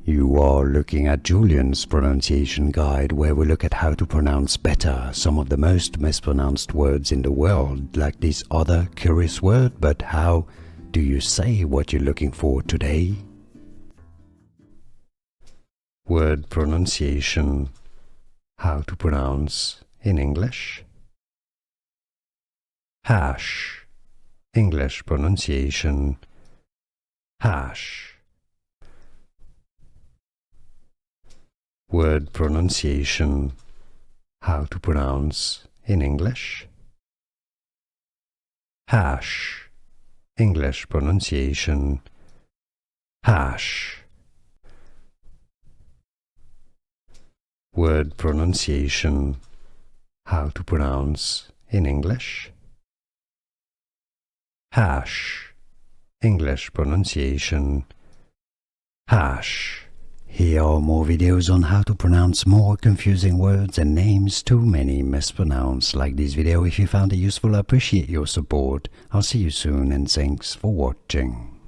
You are looking at Julian's pronunciation guide, where we look at how to pronounce better some of the most mispronounced words in the world, like this other curious word. But how do you say what you're looking for today? Word pronunciation. How to pronounce in English. Hash. English pronunciation. Hash. Word pronunciation. How to pronounce in English. Hash. English pronunciation. Hash. Word pronunciation. How to pronounce in English. Hash. English pronunciation. Hash. Here are more videos on how to pronounce more confusing words and names too many mispronounced. Like this video if you found it useful. I appreciate your support. I'll see you soon and thanks for watching.